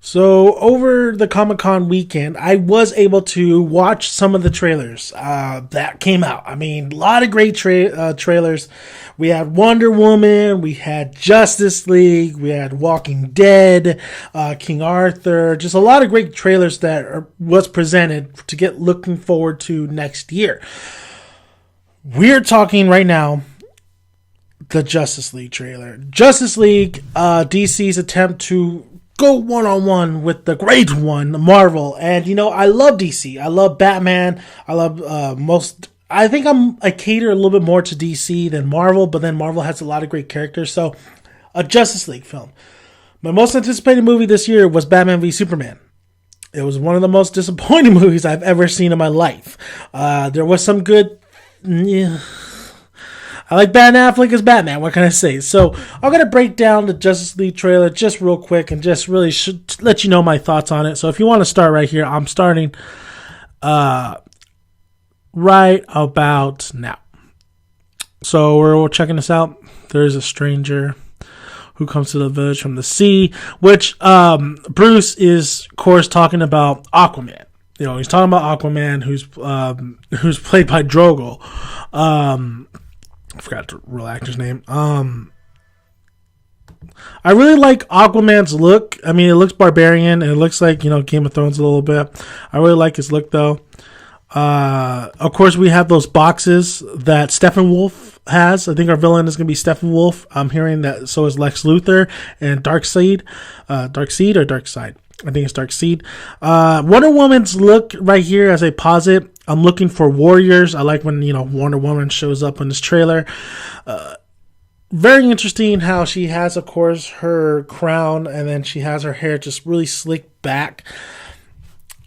So over the Comic-Con weekend, I was able to watch some of the trailers that came out. I mean, a lot of great trailers. We had Wonder Woman, we had Justice League, we had Walking Dead, King Arthur. Just a lot of great trailers that was presented to get looking forward to next year. We're talking right now the Justice League trailer. Justice League, DC's attempt to go one-on-one with the great one, Marvel. And, you know, I love DC. I love Batman. I love I think I cater a little bit more to DC than Marvel, but then Marvel has a lot of great characters. So, a Justice League film. My most anticipated movie this year was Batman v Superman. It was one of the most disappointing movies I've ever seen in my life. There was some good... Yeah. I like Ben Affleck as Batman. What can I say? So I'm going to break down the Justice League trailer just real quick and just really let you know my thoughts on it. So if you want to start right here, I'm starting right about now. So we're checking this out. There's a stranger who comes to the village from the sea, which Bruce is, of course, talking about Aquaman. You know, he's talking about Aquaman, who's played by Drogo. I forgot the real actor's name. I really like Aquaman's look. I mean, it looks barbarian, and it looks like, you know, Game of Thrones a little bit. I really like his look, though. Of course, we have those boxes that Steppenwolf has. I think our villain is going to be Steppenwolf. I'm hearing that so is Lex Luthor and Darkseid. Darkseid or Darkseid? I think it's Darkseid. Wonder Woman's look right here as a posit. I'm looking for warriors. I like when, you know, Wonder Woman shows up in this trailer. Very interesting how she has, of course, her crown, and then she has her hair just really slicked back.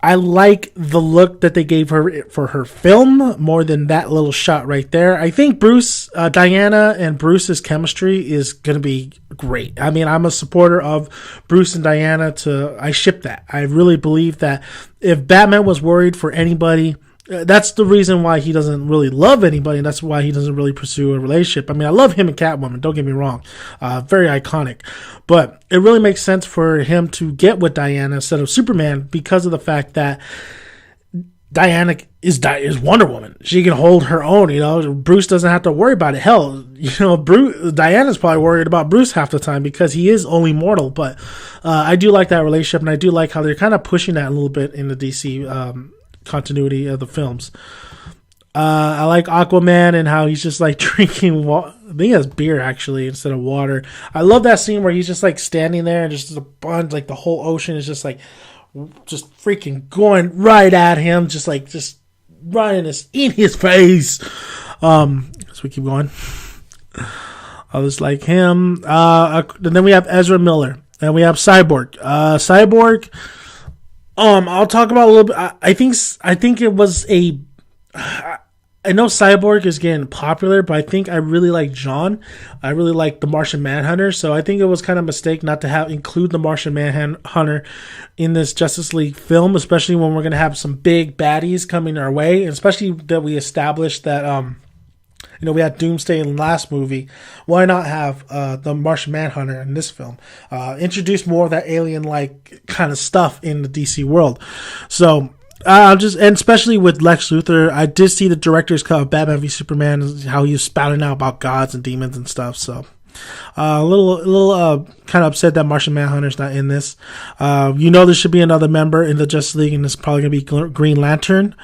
I like the look that they gave her for her film more than that little shot right there. I think Diana and Bruce's chemistry is going to be great. I mean, I'm a supporter of Bruce and Diana. I ship that. I really believe that if Batman was worried for anybody, that's the reason why he doesn't really love anybody, and that's why he doesn't really pursue a relationship. I mean, I love him and Catwoman, don't get me wrong. Very iconic. But it really makes sense for him to get with Diana instead of Superman because of the fact that Diana is Wonder Woman. She can hold her own, you know. Bruce doesn't have to worry about it. Hell, you know, Diana's probably worried about Bruce half the time because he is only mortal. But I do like that relationship, and I do like how they're kind of pushing that a little bit in the DC continuity of the films. I like Aquaman and how he's just like drinking water. I think he has beer actually instead of water. I love that scene where he's just like standing there and just a bunch, like the whole ocean is just freaking going right at him, just right in his face. So we keep going. I was like him. And then we have Ezra Miller and we have Cyborg. Cyborg. I'll talk about a little bit. I think it was I know Cyborg is getting popular, but I think I really like John. I really like the Martian Manhunter, so I think it was kind of a mistake not to include the Martian Manhunter in this Justice League film, especially when we're going to have some big baddies coming our way, and especially that we established that you know, we had Doomsday in the last movie. Why not have the Martian Manhunter in this film? Introduce more of that alien-like kind of stuff in the DC world. So, and especially with Lex Luthor, I did see the director's cut of Batman v Superman, how he was spouting out about gods and demons and stuff. So, a little kind of upset that Martian Manhunter's not in this. You know, there should be another member in the Justice League, and it's probably going to be Green Lantern.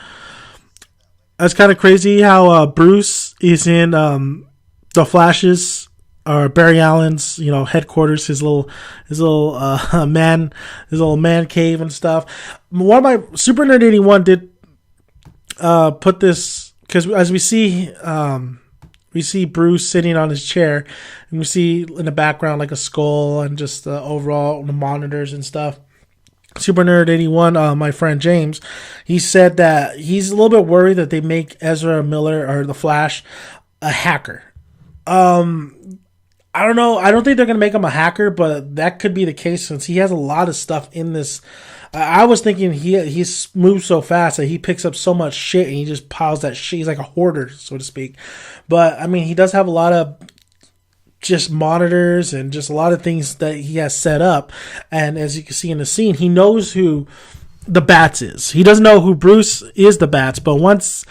That's kind of crazy how Bruce is in the Flash's or Barry Allen's, you know, headquarters, his little man cave and stuff. One of my Super Nerd 81 did put this because as we see Bruce sitting on his chair, and we see in the background like a skull and just overall the monitors and stuff. Super Nerd 81, my friend James, he said that he's a little bit worried that they make Ezra Miller or the Flash a hacker. I don't know. I don't think they're going to make him a hacker, but that could be the case since he has a lot of stuff in this. I was thinking he moves so fast that he picks up so much shit and he just piles that shit. He's like a hoarder, so to speak. But, I mean, he does have a lot of just monitors and just a lot of things that he has set up. And as you can see in the scene, he knows who the Bats is. He doesn't know who Bruce is, the Bats, but once...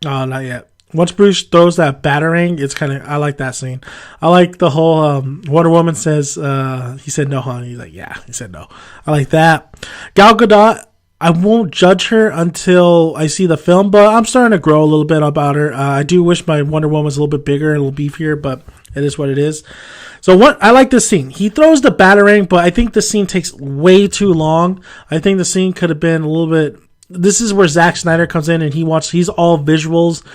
Oh, not yet. Once Bruce throws that batarang, it's kind of... I like that scene. I like the whole... Wonder Woman says... he said no, honey. He's like, yeah. He said no. I like that. Gal Gadot, I won't judge her until I see the film, but I'm starting to grow a little bit about her. I do wish my Wonder Woman was a little bit bigger and a little beefier, but it is what it is. So I like this scene. He throws the batarang, but I think the scene takes way too long. I think the scene could have been a little bit... This is where Zack Snyder comes in and he's all visuals,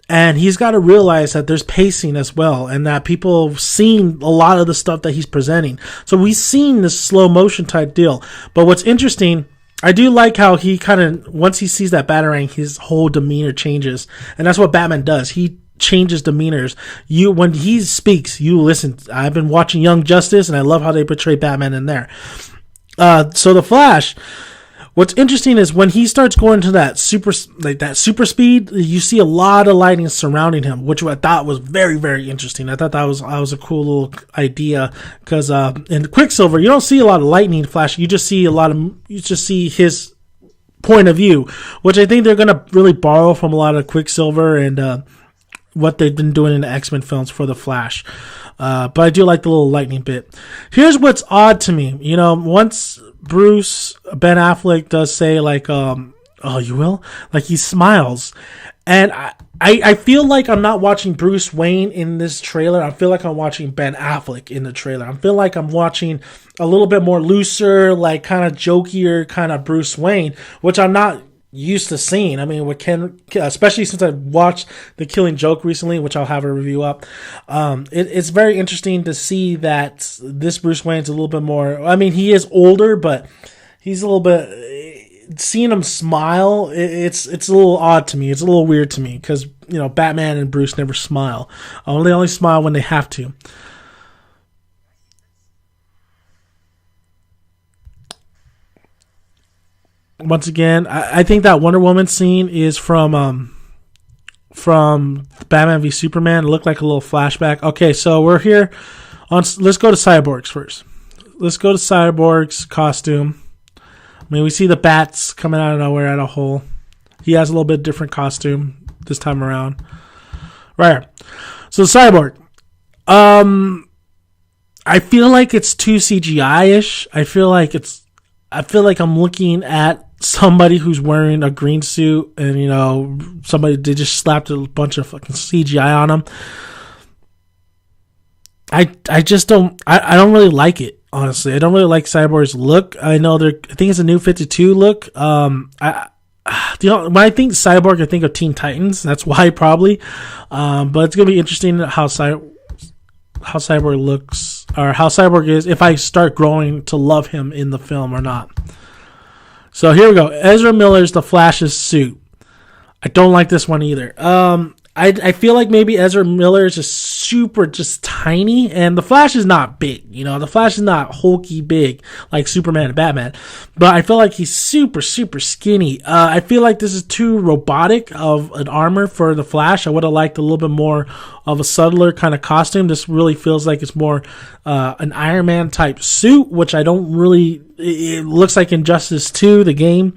and he's got to realize that there's pacing as well, and that people have seen a lot of the stuff that he's presenting. So we've seen this slow motion type deal. But what's interesting, I do like how he kind of, once he sees that batarang, his whole demeanor changes, and that's what Batman does. He changes demeanors. When he speaks, you listen. I've been watching Young Justice, and I love how they portray Batman in there. So the Flash. What's interesting is when he starts going to that super speed, you see a lot of lightning surrounding him, which I thought was very, very interesting. I thought that was a cool little idea because in Quicksilver you don't see a lot of lightning flash. You just see his point of view, which I think they're gonna really borrow from a lot of Quicksilver and what they've been doing in the X-Men films for the Flash. But I do like the little lightning bit. Here's what's odd to me. Once Ben Affleck does say like, oh, you will? Like he smiles. And I feel like I'm not watching Bruce Wayne in this trailer. I feel like I'm watching Ben Affleck in the trailer. I feel like I'm watching a little bit more looser, like kind of jokier kind of Bruce Wayne, which I'm not used to seeing. I mean, with Ken, especially since I watched The Killing Joke recently, which I'll have a review up. It's very interesting to see that this Bruce Wayne's a little bit more. I mean, he is older, but he's a little bit. Seeing him smile, it's a little odd to me. It's a little weird to me because Batman and Bruce never smile. They only smile when they have to. Once again, I think that Wonder Woman scene is from Batman v Superman. It looked like a little flashback. Okay, so we're here on. Let's go to Cyborg's first. Let's go to Cyborg's costume. I mean, we see the bats coming out of nowhere out of a hole. He has a little bit different costume this time around. Right. So Cyborg. I feel like it's too CGI-ish. I feel like I'm looking at somebody who's wearing a green suit and, they just slapped a bunch of fucking CGI on him. I just don't, I don't really like it, honestly. I don't really like Cyborg's look. I think it's a new 52 look. When I think Cyborg, I think of Teen Titans. That's why probably. But it's going to be interesting how Cyborg looks, or how Cyborg is, if I start growing to love him in the film or not. So here we go. Ezra Miller's The Flash's suit. I don't like this one either. I feel like maybe Ezra Miller is just tiny, and the Flash is not big. The Flash is not hulky big like Superman and Batman, but I feel like he's super, super skinny. I feel like this is too robotic of an armor for the Flash. I would have liked a little bit more of a subtler kind of costume. This really feels like it's more an Iron Man type suit, which I don't really. It looks like Injustice 2, the game.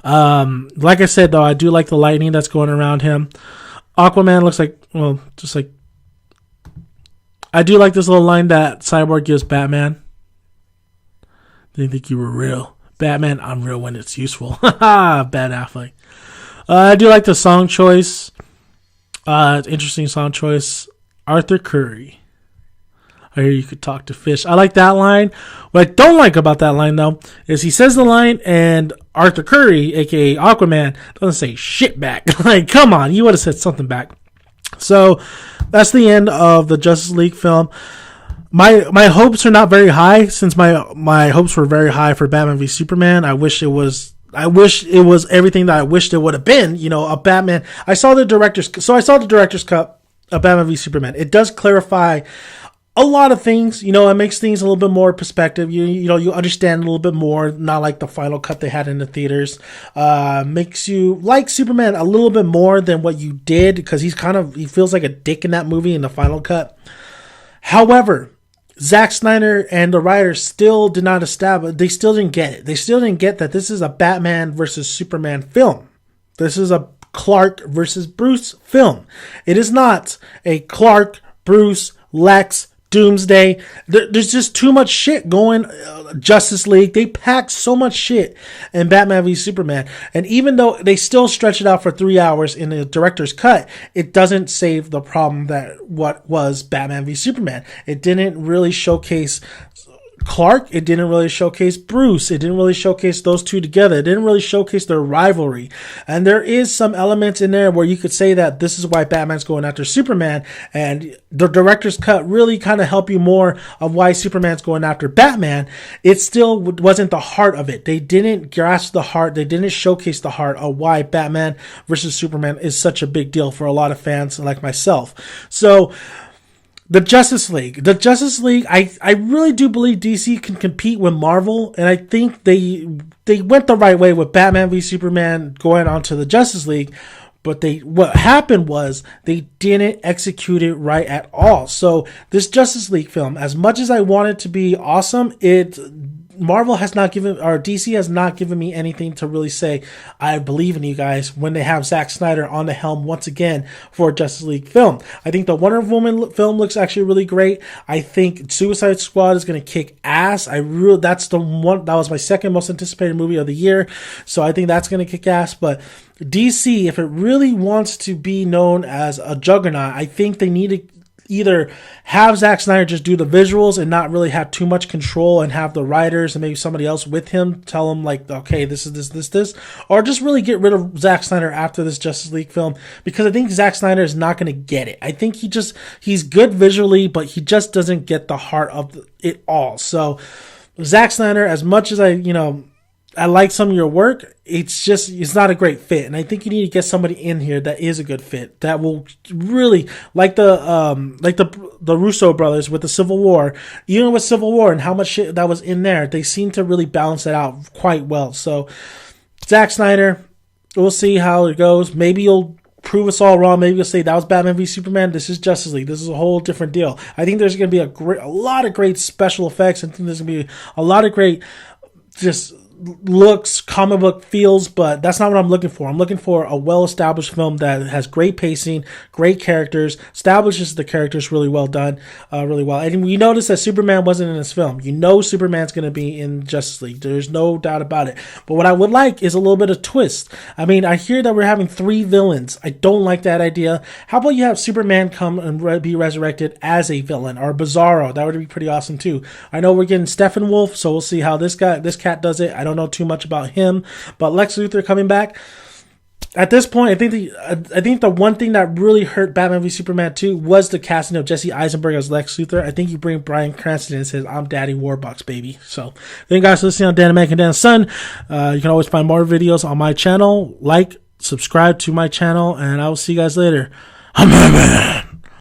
Like I said, though, I do like the lightning that's going around him. Aquaman looks like, just like... I do like this little line that Cyborg gives Batman. Didn't think you were real. Batman, I'm real when it's useful. Bad Affleck. I do like the song choice. Interesting song choice. Arthur Curry. I hear you could talk to fish. I like that line. What I don't like about that line, though, is he says the line and Arthur Curry, a.k.a. Aquaman, doesn't say shit back. Like, come on, you would have said something back. So, that's the end of the Justice League film. My hopes are not very high, since my hopes were very high for Batman v Superman. I wish it was everything that I wished it would have been. A Batman. I saw the director's cut of Batman v Superman. It does clarify a lot of things, you know, it makes things a little bit more perspective. You know, you understand a little bit more, not like the final cut they had in the theaters. Makes you like Superman a little bit more than what you did, because he feels like a dick in that movie in the final cut. However, Zack Snyder and the writers still did not establish, they still didn't get it. They still didn't get that this is a Batman versus Superman film. This is a Clark versus Bruce film. It is not a Clark, Bruce, Lex, Doomsday. There's just too much shit going. Justice League, they packed so much shit in Batman v Superman, and even though they still stretch it out for 3 hours in the director's cut, it doesn't save the problem that what was Batman v Superman. It didn't really showcase Clark, it didn't really showcase Bruce, it didn't really showcase those two together, it didn't really showcase their rivalry. And there is some elements in there where you could say that this is why Batman's going after Superman, and the director's cut really kind of help you more of why Superman's going after Batman. It still wasn't the heart of it. They didn't grasp the heart, they didn't showcase the heart of why Batman versus Superman is such a big deal for a lot of fans like myself. So The Justice League, I really do believe DC can compete with Marvel, and I think they went the right way with Batman v Superman going on to the Justice League, but what happened was they didn't execute it right at all. So this Justice League film, as much as I want it to be awesome, Marvel has not given, or DC has not given me anything to really say, I believe in you guys, when they have Zack Snyder on the helm once again for a Justice League film. I think the Wonder Woman film looks actually really great. I think Suicide Squad is going to kick ass. That's the one, that was my second most anticipated movie of the year. So I think that's going to kick ass. But DC, if it really wants to be known as a juggernaut, I think they need to either have Zack Snyder just do the visuals and not really have too much control, and have the writers and maybe somebody else with him tell him like, okay, this is this, or just really get rid of Zack Snyder after this Justice League film, because I think Zack Snyder is not going to get it. I think he's good visually, but he just doesn't get the heart of it all. So Zack Snyder, as much as I like some of your work, it's not a great fit. And I think you need to get somebody in here that is a good fit, that will really, like the Russo brothers with the Civil War, even with Civil War and how much shit that was in there, they seem to really balance it out quite well. So Zack Snyder, we'll see how it goes. Maybe you'll prove us all wrong. Maybe you'll say that was Batman v Superman, this is Justice League, this is a whole different deal. I think there's going to be a lot of great special effects. I think there's going to be a lot of great just looks, comic book feels, but that's not what I'm looking for. I'm looking for a well-established film that has great pacing, great characters, establishes the characters really well done, really well. And you notice that Superman wasn't in this film. You know Superman's going to be in Justice League. There's no doubt about it. But what I would like is a little bit of twist. I mean, I hear that we're having 3 villains. I don't like that idea. How about you have Superman come and be resurrected as a villain, or Bizarro? That would be pretty awesome too. I know we're getting Steppenwolf, so we'll see how this cat does it. I don't know too much about him, but Lex Luthor coming back. At this point, I think the one thing that really hurt Batman v Superman 2 was the casting of Jesse Eisenberg as Lex Luthor. I think you bring Bryan Cranston and says, I'm Daddy Warbucks, baby. So thank you guys for listening on Dan American Dan's Son. You can always find more videos on my channel. Like, subscribe to my channel, and I will see you guys later. I'm Batman.